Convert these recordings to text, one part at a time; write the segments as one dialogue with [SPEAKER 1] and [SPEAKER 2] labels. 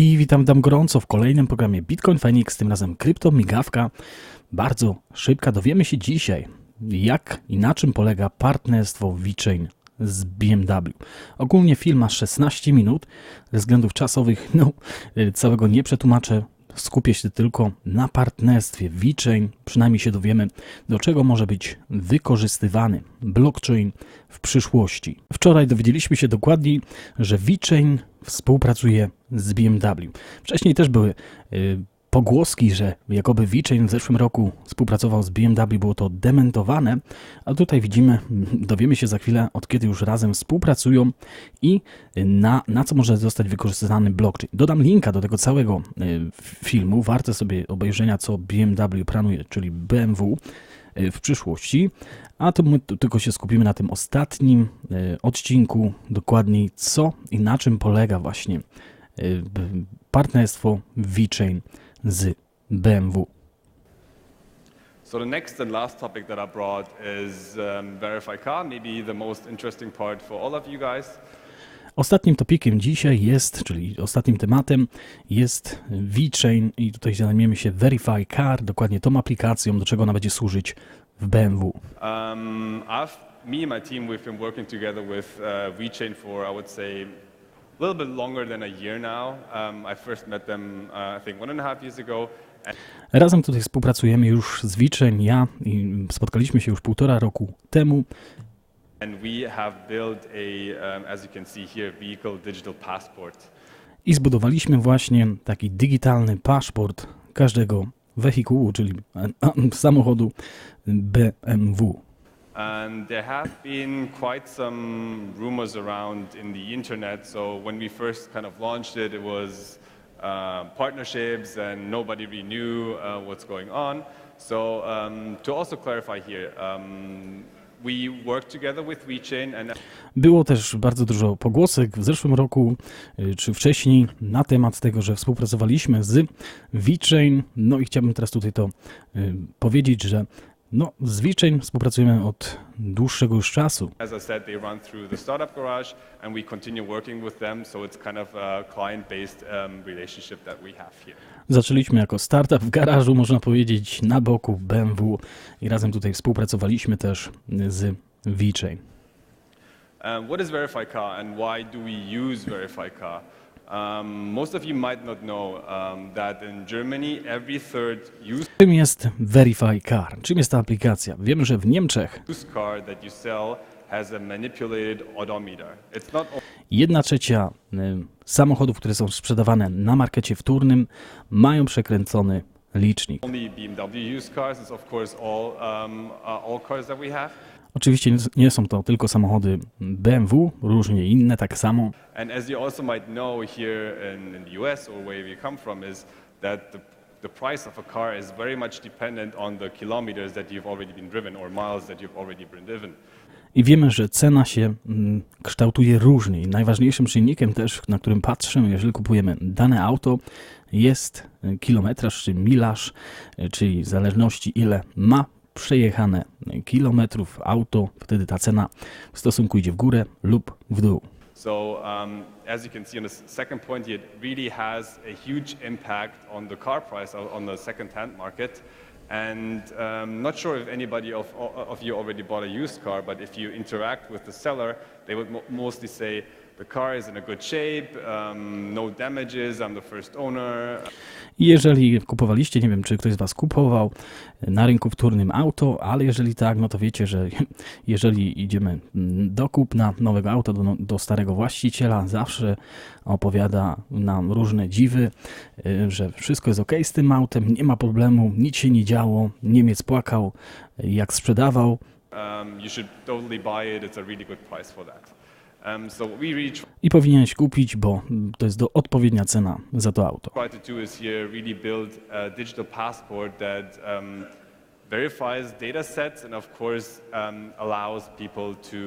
[SPEAKER 1] I witam gorąco w kolejnym programie Bitcoin Feniks, tym razem krypto migawka. Bardzo szybka. Dowiemy się dzisiaj, jak i na czym polega partnerstwo Vechain z BMW. Ogólnie film ma 16 minut. Ze względów czasowych całego nie przetłumaczę. Skupię się tylko na partnerstwie Vechain. Przynajmniej się dowiemy, do czego może być wykorzystywany blockchain w przyszłości. Wczoraj dowiedzieliśmy się dokładniej, że Vechain współpracuje z BMW. Wcześniej też były pogłoski, że jakoby Vechain w zeszłym roku współpracował z BMW, było to dementowane, a tutaj widzimy, dowiemy się za chwilę, od kiedy już razem współpracują i na co może zostać wykorzystany blockchain. Dodam linka do tego całego filmu, warte sobie obejrzenia, co BMW planuje, czyli BMW w przyszłości, a to my tylko się skupimy na tym ostatnim odcinku, dokładniej co i na czym polega właśnie partnerstwo Vechain z BMW.
[SPEAKER 2] So the next and last topic that I brought is Verifycar, maybe the most interesting part for all of you guys.
[SPEAKER 1] Ostatnim topikiem dzisiaj jest, czyli ostatnim tematem jest Vechain i tutaj zajmiemy się Verifycar, dokładnie tą aplikacją, do czego ona będzie służyć w BMW.
[SPEAKER 2] Me and my team, we've been working together with Vechain for, I would say, a little bit longer than a year now. I first met them, I think, 1.5 years ago.
[SPEAKER 1] Razem tutaj współpracujemy już z Vechain, ja i spotkaliśmy się już 1,5 roku temu.
[SPEAKER 2] And we have built as you can see here, vehicle digital passport.
[SPEAKER 1] I zbudowaliśmy właśnie taki digitalny paszport każdego wehikułu, czyli samochodu BMW.
[SPEAKER 2] And there have been quite some rumors around in the internet. So when we first kind of launched it, it was partnerships and nobody really knew what's going on. So to also clarify here, we work together with Vechain and
[SPEAKER 1] było też bardzo dużo pogłosek w zeszłym roku czy wcześniej na temat tego, że współpracowaliśmy z Vechain. No i chciałbym teraz tutaj to powiedzieć, że z Vechain współpracujemy od dłuższego już czasu.
[SPEAKER 2] As I said, they run through the startup garage and we continue working with them, so it's kind of a client-based relationship that we have here.
[SPEAKER 1] Zaczęliśmy jako startup w garażu, można powiedzieć, na boku BMW i razem tutaj współpracowaliśmy też z Vechain.
[SPEAKER 2] What is Verifycar and why do we use Verifycar? Most of you might not know that in Germany every third
[SPEAKER 1] Czym jest Verifycar? Czym jest ta aplikacja? Wiemy, że w Niemczech
[SPEAKER 2] used car that you sell has a manipulated odometer. It's not
[SPEAKER 1] 1/3 samochodów, które są sprzedawane na markecie wtórnym, mają przekręcony licznik.
[SPEAKER 2] only BMW used cars, it's of course all cars that we have.
[SPEAKER 1] Oczywiście nie są to tylko samochody BMW, różnie inne tak samo.
[SPEAKER 2] And as you also might know here in the US or where we come from is that the price of a car is very much dependent on the kilometers that you've already been driven or miles that you've already been driven.
[SPEAKER 1] I wiemy, że cena się kształtuje różnie. I najważniejszym czynnikiem też, na którym patrzymy, jeżeli kupujemy dane auto, jest kilometraż czy milaż, czyli w zależności ile ma przejechane kilometrów auto, wtedy ta cena w stosunku idzie w górę lub w dół.
[SPEAKER 2] So as you can see on the second point, it really has a huge impact on the car price on the second-hand market. And not sure if anybody of you already bought a used car, but if you interact with the seller, they would mostly say the car is in a good shape, no damages, I'm the first owner.
[SPEAKER 1] Jeżeli kupowaliście, nie wiem, czy ktoś z Was kupował na rynku wtórnym auto, ale jeżeli tak, no to wiecie, że jeżeli idziemy do kupna nowego auta do starego właściciela, zawsze opowiada nam różne dziwy, że wszystko jest ok z tym autem, nie ma problemu, nic się nie działo, Niemiec płakał jak sprzedawał.
[SPEAKER 2] You should totally buy it, it's a really good price for that.
[SPEAKER 1] I powinieneś kupić, bo to jest odpowiednia cena za to auto.
[SPEAKER 2] What we try to do is here really build a digital passport that verifies data sets and of course allows people to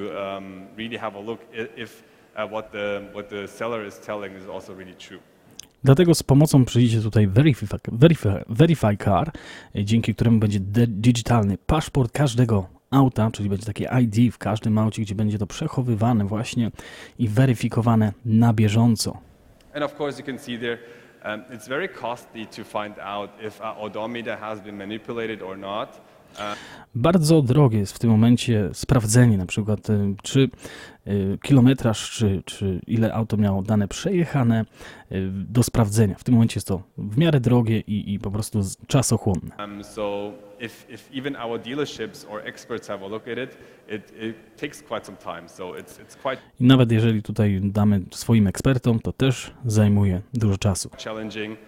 [SPEAKER 2] really have a look if what the seller is telling is also really true.
[SPEAKER 1] Dlatego z pomocą przyjdzie tutaj Verifycar, dzięki któremu będzie digitalny paszport każdego auta, czyli będzie takie ID w każdym aucie, gdzie będzie to przechowywane właśnie i weryfikowane na bieżąco.
[SPEAKER 2] And of course you can see there It's very costly to find out if our odometer has been manipulated or not.
[SPEAKER 1] Bardzo drogie jest w tym momencie sprawdzenie, na przykład czy kilometraż, czy ile auto miało dane przejechane do sprawdzenia. W tym momencie jest to w miarę drogie i po prostu czasochłonne.
[SPEAKER 2] So if even our dealerships or experts have a look at it, it takes quite some time. So it's quite
[SPEAKER 1] I nawet jeżeli tutaj damy swoim ekspertom, to też zajmuje dużo czasu.
[SPEAKER 2] challenging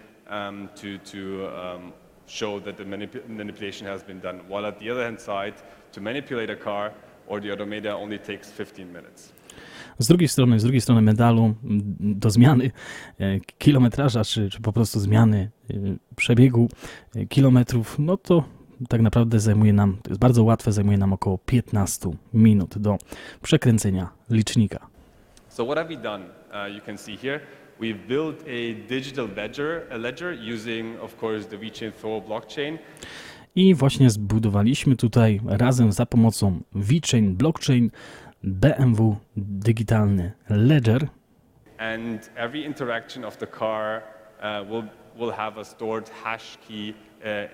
[SPEAKER 2] to show that the manipulation has been done. While at the other hand side, to manipulate a car or the odometer only takes 15 minutes.
[SPEAKER 1] Z drugiej strony medalu do zmiany kilometraża, czy po prostu zmiany przebiegu kilometrów, no to tak naprawdę zajmuje nam, to jest bardzo łatwe, zajmuje nam około 15 minut do przekręcenia licznika.
[SPEAKER 2] So what have we done? You can see here, we've built a digital ledger using, of course, the Vechain blockchain.
[SPEAKER 1] I właśnie zbudowaliśmy tutaj razem za pomocą Vechain blockchain BMW digitalny ledger.
[SPEAKER 2] And every interaction of the car will have a stored hash key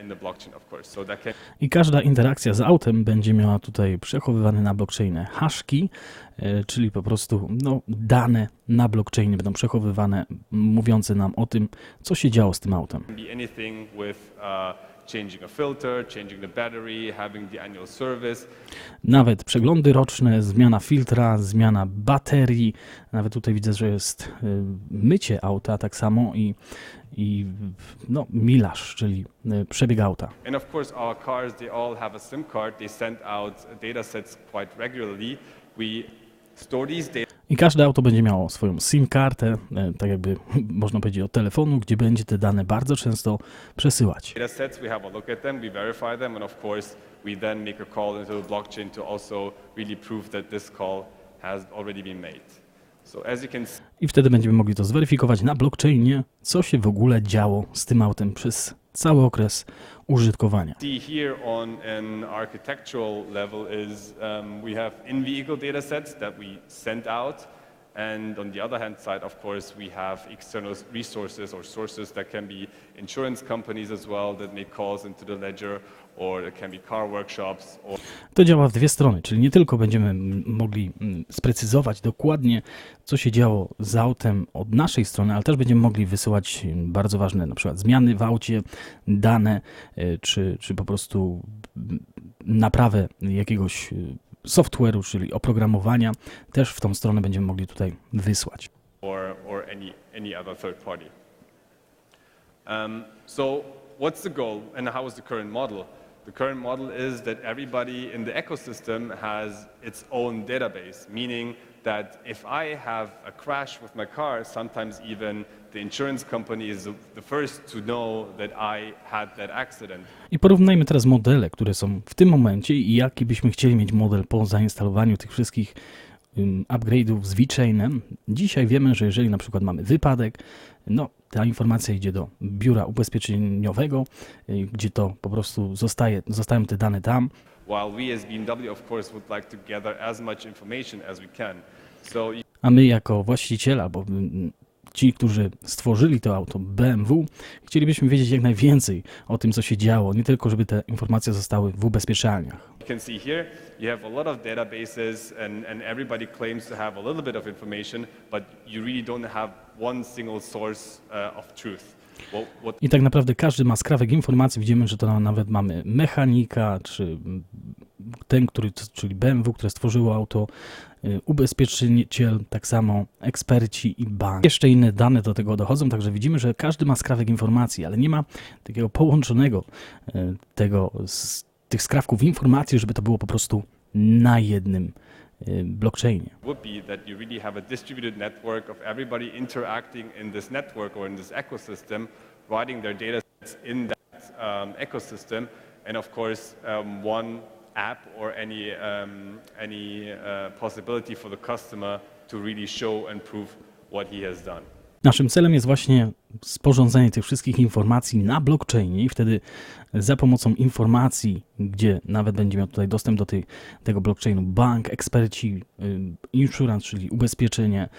[SPEAKER 2] in the blockchain, of course. So that can...
[SPEAKER 1] I każda interakcja z autem będzie miała tutaj przechowywane na blockchainie haszki, czyli po prostu dane na blockchainie będą przechowywane, mówiące nam o tym, co się działo z tym autem.
[SPEAKER 2] Be anything with changing a filter, changing the battery, having the annual service.
[SPEAKER 1] Nawet przeglądy roczne, zmiana filtra, zmiana baterii. Nawet tutaj widzę, że jest mycie auta tak samo i mileage, czyli przebieg auta.
[SPEAKER 2] And of course our cars, they all have a SIM card. They send out data sets quite regularly. We store these data.
[SPEAKER 1] I każde auto będzie miało swoją SIM kartę, tak jakby można powiedzieć o telefonu, gdzie będzie te dane bardzo często przesyłać.
[SPEAKER 2] Data sets, we have a look at them, we verify them, and of course we then make a call into the blockchain to also really prove that this call has already been made. So as you can see,
[SPEAKER 1] I wtedy będziemy mogli to zweryfikować na blockchainie, co się w ogóle działo z tym autem przez cały okres użytkowania.
[SPEAKER 2] here on an architectural level is we have in-vehicle data sets that we send out, and on the other hand side, of course, we have external resources or sources that can be insurance companies as well that make calls into the ledger, or it can be car workshops.
[SPEAKER 1] To działa w dwie strony, czyli nie tylko będziemy mogli sprecyzować dokładnie, co się działo z autem od naszej strony, ale też będziemy mogli wysyłać bardzo ważne na przykład zmiany w aucie, dane, czy po prostu naprawę jakiegoś software'u, czyli oprogramowania, też w tą stronę będziemy mogli tutaj wysłać.
[SPEAKER 2] Or any other third party. So what's the goal and how is the current model? The current model is that everybody in the ecosystem has its own database, meaning that if I have a crash with my car, sometimes even the insurance company is the first to know that I had that accident.
[SPEAKER 1] I porównajmy teraz modele, które są w tym momencie i jaki byśmy chcieli mieć model po zainstalowaniu tych wszystkich upgrade'ów z Vechainem. Dzisiaj wiemy, że jeżeli na przykład mamy wypadek, ta informacja idzie do biura ubezpieczeniowego, gdzie to po prostu zostają te dane tam.
[SPEAKER 2] While we as BMW of course would like to gather as much information as we can.
[SPEAKER 1] A my jako właściciele, albo ci, którzy stworzyli to auto BMW, chcielibyśmy wiedzieć jak najwięcej o tym, co się działo, nie tylko żeby te informacje zostały w ubezpieczalniach.
[SPEAKER 2] You can see here, you have a lot of databases and everybody claims to have a little bit of information, but you really don't have one single source of truth.
[SPEAKER 1] I tak naprawdę każdy ma skrawek informacji. Widzimy, że to nawet mamy mechanika, czy ten, czyli BMW, które stworzyło auto, ubezpieczyciel, tak samo eksperci i bank. Jeszcze inne dane do tego dochodzą, także widzimy, że każdy ma skrawek informacji, ale nie ma takiego połączonego tych skrawków informacji, żeby to było po prostu na jednym blockchainie.
[SPEAKER 2] Would be that you really have a distributed network of everybody interacting in this network or in this ecosystem, writing their data sets in that ecosystem, and of course one app or any possibility for the customer to really show and prove what he has done.
[SPEAKER 1] Naszym celem jest właśnie sporządzenie tych wszystkich informacji na blockchainie i wtedy za pomocą informacji, gdzie nawet będzie miał tutaj dostęp do tego blockchainu bank, eksperci, insurance, czyli ubezpieczenie,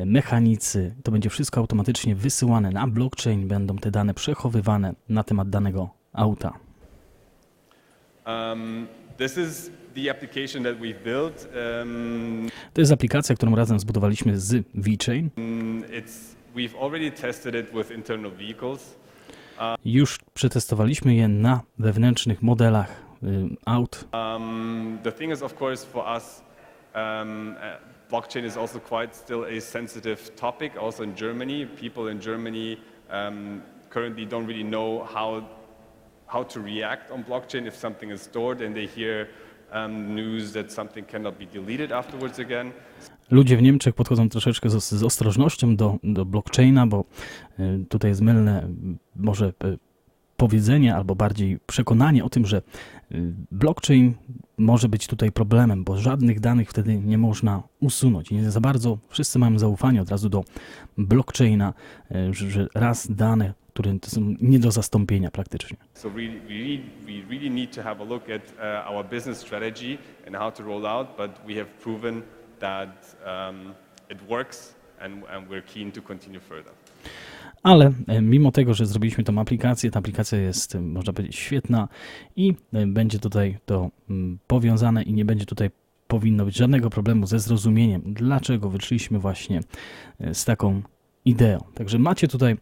[SPEAKER 1] mechanicy, to będzie wszystko automatycznie wysyłane na blockchain, będą te dane przechowywane na temat danego auta.
[SPEAKER 2] This is the application that we've built.
[SPEAKER 1] To jest aplikacja, którą razem zbudowaliśmy z Vechain.
[SPEAKER 2] We've already tested it with internal vehicles.
[SPEAKER 1] Już przetestowaliśmy je na wewnętrznych modelach aut.
[SPEAKER 2] The thing is, of course, for us, blockchain is also quite still a sensitive topic, also in Germany. People in Germany currently don't really know how to react on blockchain if something is stored and they hear news that something cannot be deleted afterwards again.
[SPEAKER 1] Ludzie w Niemczech podchodzą troszeczkę z ostrożnością do blockchaina, bo tutaj jest mylne może powiedzenie albo bardziej przekonanie o tym, że blockchain może być tutaj problemem, bo żadnych danych wtedy nie można usunąć. I nie za bardzo wszyscy mają zaufanie od razu do blockchaina, że raz dane, które to są nie do zastąpienia praktycznie.
[SPEAKER 2] So we really need to have a look at our business strategy and how to roll out, but we have proven that it works and we're keen to continue further.
[SPEAKER 1] Ale mimo tego, że zrobiliśmy tą aplikację, ta aplikacja jest, można powiedzieć, świetna i będzie tutaj to powiązane i nie będzie tutaj powinno być żadnego problemu ze zrozumieniem, dlaczego wyszliśmy właśnie z taką ideą. Także macie tutaj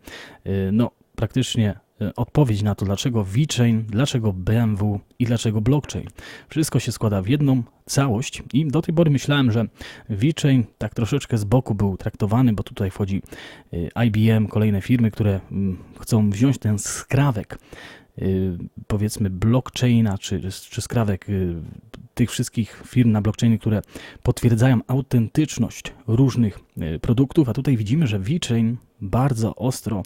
[SPEAKER 1] no, praktycznie odpowiedź na to, dlaczego Vechain, dlaczego BMW i dlaczego blockchain. Wszystko się składa w jedną całość i do tej pory myślałem, że Vechain tak troszeczkę z boku był traktowany, bo tutaj wchodzi IBM, kolejne firmy, które chcą wziąć ten skrawek, powiedzmy blockchaina, czy skrawek tych wszystkich firm na blockchainie, które potwierdzają autentyczność różnych produktów, a tutaj widzimy, że Vechain bardzo ostro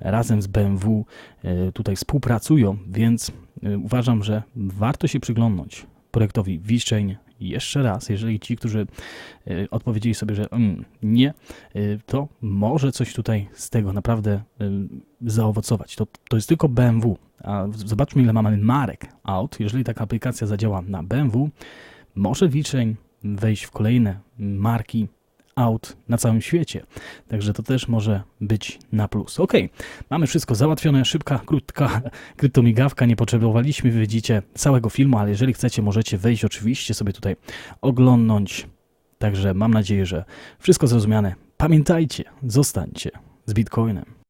[SPEAKER 1] razem z BMW tutaj współpracują, więc uważam, że warto się przyglądnąć projektowi Vechain jeszcze raz. Jeżeli ci, którzy odpowiedzieli sobie, że nie, to może coś tutaj z tego naprawdę zaowocować. To jest tylko BMW, a zobaczmy, ile mamy marek aut. Jeżeli taka aplikacja zadziała na BMW, może Vechain wejść w kolejne marki aut na całym świecie. Także to też może być na plus. Ok, mamy wszystko załatwione, szybka, krótka kryptomigawka, nie potrzebowaliśmy, widzicie, całego filmu, ale jeżeli chcecie, możecie wejść oczywiście sobie tutaj oglądnąć. Także mam nadzieję, że wszystko zrozumiane. Pamiętajcie, zostańcie z Bitcoinem.